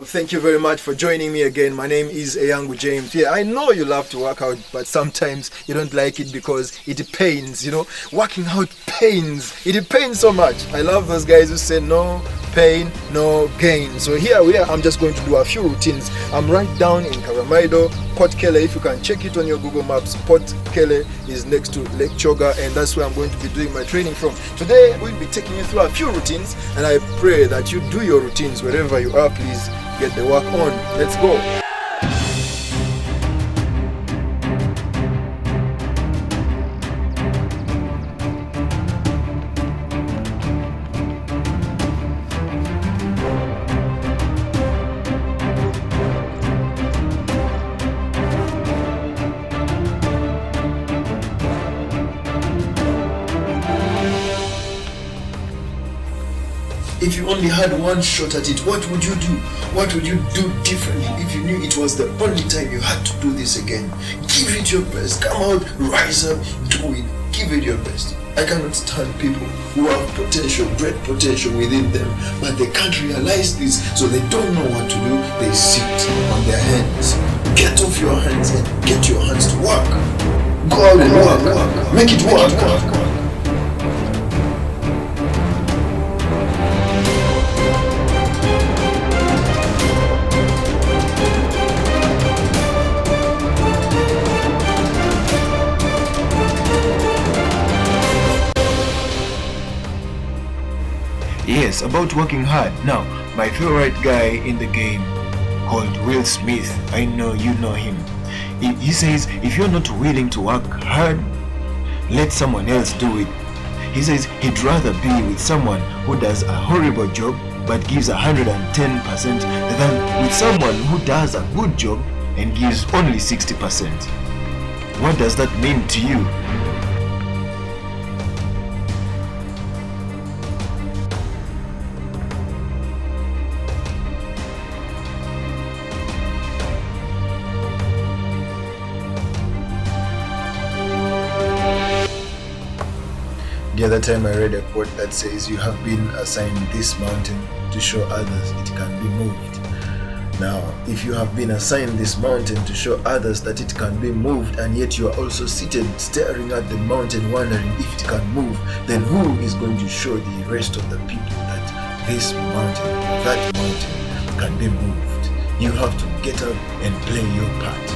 Thank you very much for joining me again. My name is Eyangu James. Yeah, I know you love to work out, but sometimes you don't like it because it pains, Working out pains. It pains so much. I love those guys who say no pain, no gain. So here we are. I'm just going to do a few routines. I'm right down in Karamaido, Port Kele. If you can check it on your Google Maps, Port Kele is next to Lake Choga, and that's where I'm going to be doing my training from. Today, we'll be taking you through a few routines, and I pray that you do your routines wherever you are. Please get the work on. Let's go. If you only had one shot at it, what would you do? What would you do differently if you knew it was the only time you had to do this again? Give it your best. Come out, rise up, do it. Give it your best. I cannot stand people who have potential, great potential within them, but they can't realize this, so they don't know what to do. They sit on their hands. Get off your hands and get your hands to work. Go out and work. Make it work. Yes, about working hard. Now, my favorite guy in the game called Will Smith, I know you know him. He says, if you're not willing to work hard, let someone else do it. He says he'd rather be with someone who does a horrible job but gives 110% than with someone who does a good job and gives only 60%. What does that mean to you? The other time I read a quote that says, you have been assigned this mountain to show others it can be moved. Now, if you have been assigned this mountain to show others that it can be moved, and yet you are also seated staring at the mountain wondering if it can move, then who is going to show the rest of the people that this mountain, that mountain can be moved? You have to get up and play your part.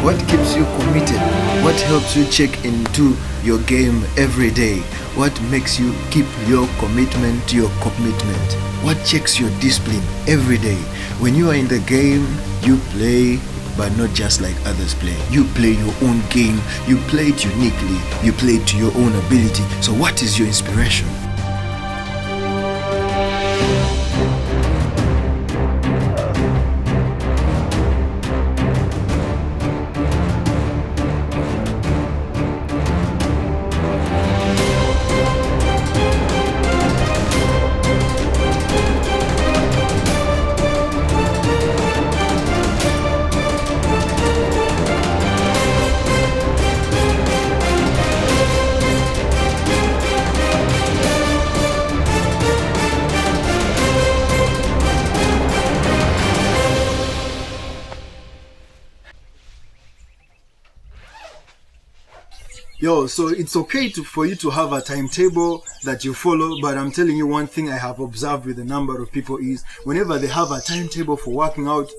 What keeps you committed? What helps you check into your game every day? What makes you keep your commitment to your commitment? What checks your discipline every day? When you are in the game, you play, but not just like others play. You play your own game. You play it uniquely. You play it to your own ability. So what is your inspiration? So it's okay for you to have a timetable that you follow, but I'm telling you one thing I have observed with a number of people is whenever they have a timetable for working out,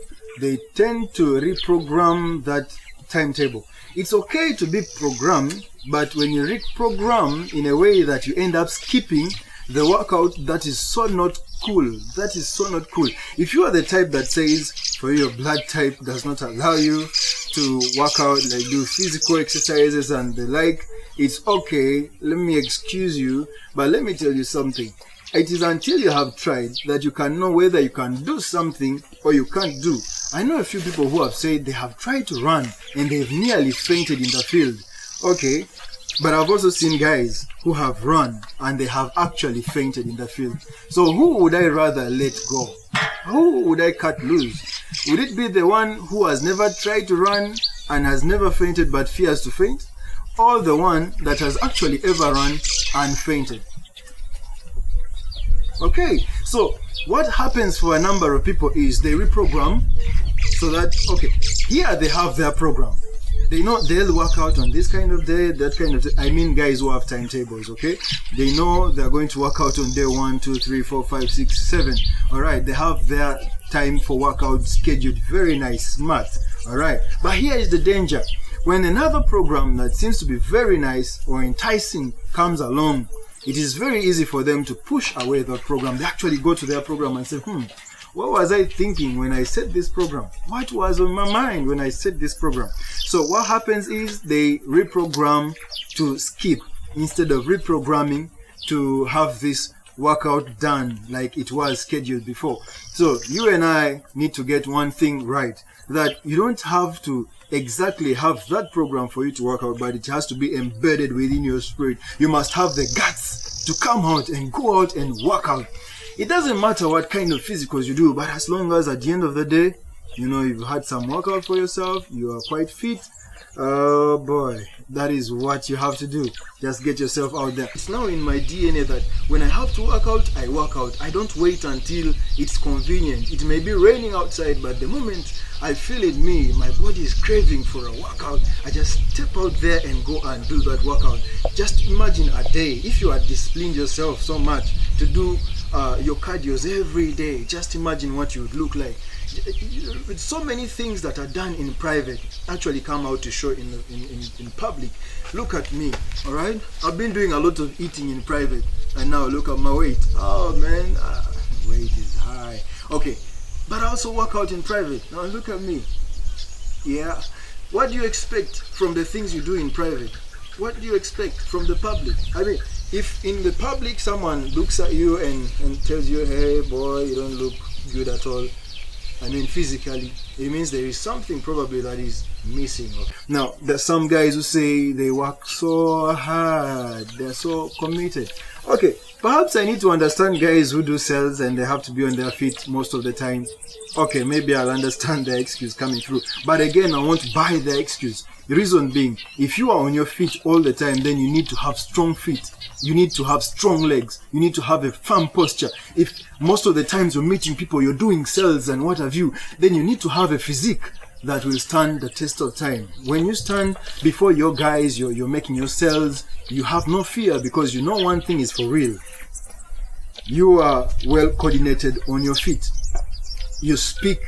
they tend to reprogram that timetable. It's okay to be programmed, but when you reprogram in a way that you end up skipping the workout that is so not cool. That is so not cool. If you are the type that says for your blood type does not allow you to work out, like do physical exercises and the like, it's okay. Let me excuse you, but let me tell you something. It is until you have tried that you can know whether you can do something or you can't do. I know a few people who have said they have tried to run and they've nearly fainted in the field. Okay, but I've also seen guys who have run and they have actually fainted in the field. So who would I rather let go? Who would I cut loose? Would it be the one who has never tried to run and has never fainted but fears to faint? Or the one that has actually ever run and fainted? Okay, so what happens for a number of people is they reprogram so that, okay, here they have their program. They know they'll work out on this kind of day, that kind of day. I mean guys who have timetables, okay? They know they're going to work out on day 1, 2, 3, 4, 5, 6, 7. Alright, they have their time for workout scheduled. Very nice, smart. Alright, but here is the danger. When another program that seems to be very nice or enticing comes along, it is very easy for them to push away that program. They actually go to their program and say, what was I thinking when I set this program? What was on my mind when I set this program? So what happens is they reprogram to skip instead of reprogramming to have this workout done like it was scheduled before. So you and I need to get one thing right, that you don't have to exactly have that program for you to work out, but it has to be embedded within your spirit. You must have the guts to come out and go out and work out. It doesn't matter what kind of physicals you do, but as long as at the end of the day, you know, you've had some workout for yourself, you are quite fit, oh boy, that is what you have to do. Just get yourself out there. It's now in my DNA that when I have to work out, I work out. I don't wait until it's convenient. It may be raining outside, but the moment I feel in me, my body is craving for a workout, I just step out there and go and do that workout. Just imagine a day, if you had disciplined yourself so much to do your cardios every day, just imagine what you would look like. So many things that are done in private actually come out to show in public. Look at me, all right? I've been doing a lot of eating in private, and now look at my weight. Oh man, weight is high. Okay, but I also work out in private. Now look at me. Yeah. What do you expect from the things you do in private? What do you expect from the public? I mean, if in the public someone looks at you and tells you, hey boy, you don't look good at all, I mean physically, it means there is something probably that is missing. Now, there's some guys who say they work so hard, they're so committed. Okay, perhaps I need to understand guys who do sales and they have to be on their feet most of the time. Okay, maybe I'll understand their excuse coming through. But again, I won't buy their excuse. The reason being, if you are on your feet all the time, then you need to have strong feet. You need to have strong legs. You need to have a firm posture. If most of the times you're meeting people, you're doing sales and what have you, then you need to have a physique that will stand the test of time. When you stand before your guys, you're making your sales, you have no fear because you know one thing is for real. You are well coordinated on your feet. You speak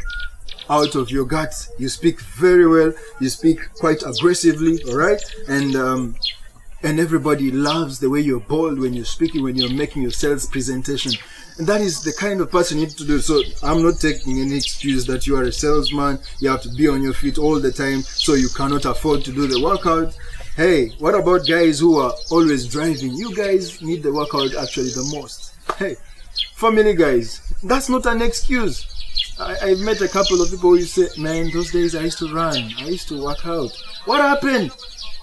out of your guts. You speak very well. You speak quite aggressively, all right? And everybody loves the way you're bold when you're speaking, when you're making your sales presentation. And that is the kind of person you need to do. So I'm not taking any excuse that you are a salesman, you have to be on your feet all the time, so you cannot afford to do the workout. Hey, what about guys who are always driving? You guys need the workout actually the most. Hey, family guys, that's not an excuse. I've met a couple of people who say, man, those days I used to run, I used to work out. What happened?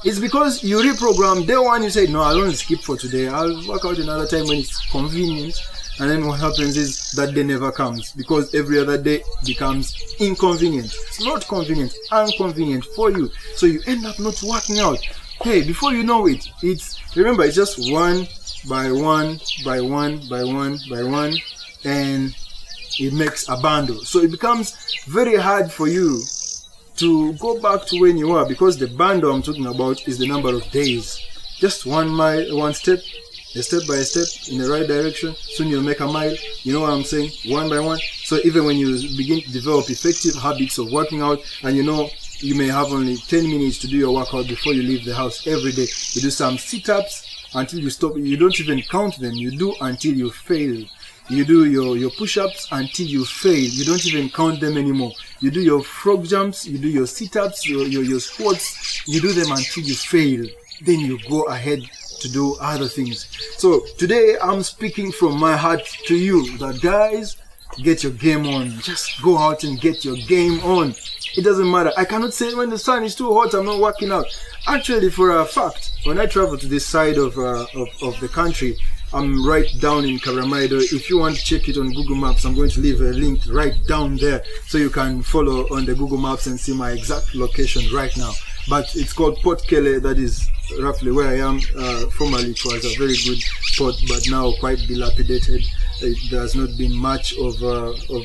It's because you reprogram. Day one you say, no, I'll only skip for today, I'll work out another time when it's convenient. And then what happens is that day never comes because every other day becomes inconvenient. It's not convenient, inconvenient for you. So you end up not working out. Hey, before you know it, remember it's just one by one by one by one by one, and it makes a bundle. So it becomes very hard for you to go back to when you were, because the bundle I'm talking about is the number of days. Just one mile, one step, a step by step in the right direction. Soon you'll make a mile. You know what I'm saying? One by one. So even when you begin to develop effective habits of working out, and you know you may have only 10 minutes to do your workout before you leave the house every day, you do some sit-ups, until you stop. You don't even count them. You do until you fail. You do your push-ups until you fail. You don't even count them anymore. You do your frog jumps, you do your sit-ups, your squats. You do them until you fail. Then you go ahead to do other things. So today I'm speaking from my heart to you that guys, get your game on. Just go out and get your game on. It doesn't matter. I cannot say when the sun is too hot I'm not working out. Actually, for a fact, when I travel to this side of the country, I'm right down in Karamaido. If you want to check it on Google Maps, I'm going to leave a link right down there so you can follow on the Google Maps and see my exact location right now. But it's called Port Kele. That is roughly where I am. Formerly it was a very good port, but now quite dilapidated. There has not been much of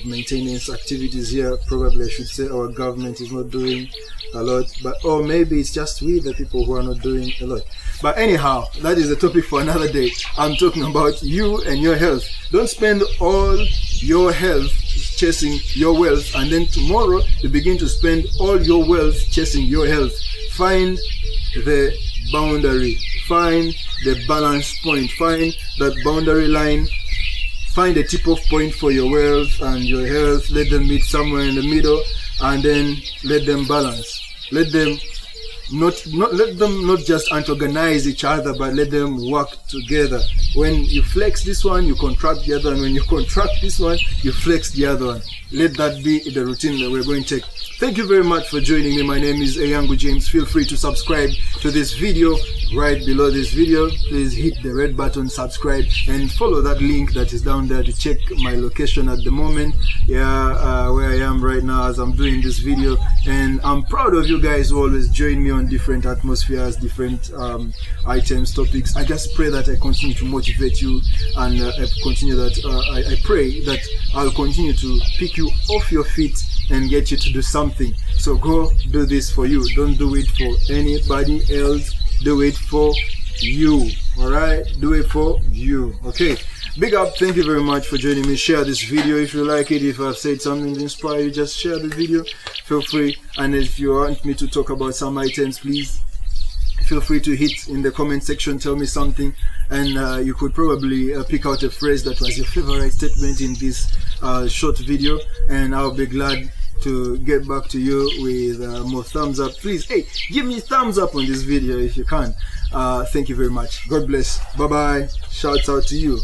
maintenance activities here. Probably I should say our government is not doing a lot, or maybe it's just we the people who are not doing a lot. But anyhow, that is a topic for another day. I'm talking about you and your health. Don't spend all your health chasing your wealth, and then tomorrow you begin to spend all your wealth chasing your health. Find the boundary, find the balance point, find that boundary line, find a tip-off point for your wealth and your health. Let them meet somewhere in the middle, and then let them balance. Let them not just antagonize each other, but let them work together. When you flex this one, you contract the other, and when you contract this one, you flex the other one. Let that be the routine that we're going to take. Thank you very much for joining me. My name is Eyangu James. Feel free to subscribe to this video right below this video. Please hit the red button, subscribe, and follow that link that is down there to check my location at the moment. Where I am right now as I'm doing this video. And I'm proud of you guys who always join me on different atmospheres, different items, topics. I just pray that I continue to motivate you, and I pray that I'll continue to pick you off your feet and get you to do something. So go do this for you. Don't do it for anybody else. Do it for you. Alright? Do it for you. Okay. Big up. Thank you very much for joining me. Share this video if you like it. If I've said something to inspire you, just share the video. Feel free. And if you want me to talk about some items, please feel free to hit in the comment section, tell me something, and you could probably pick out a phrase that was your favorite statement in this short video, and I'll be glad to get back to you with more thumbs up. Please, hey, give me thumbs up on this video if you can. Thank you very much. God bless. Bye bye. Shouts out to you.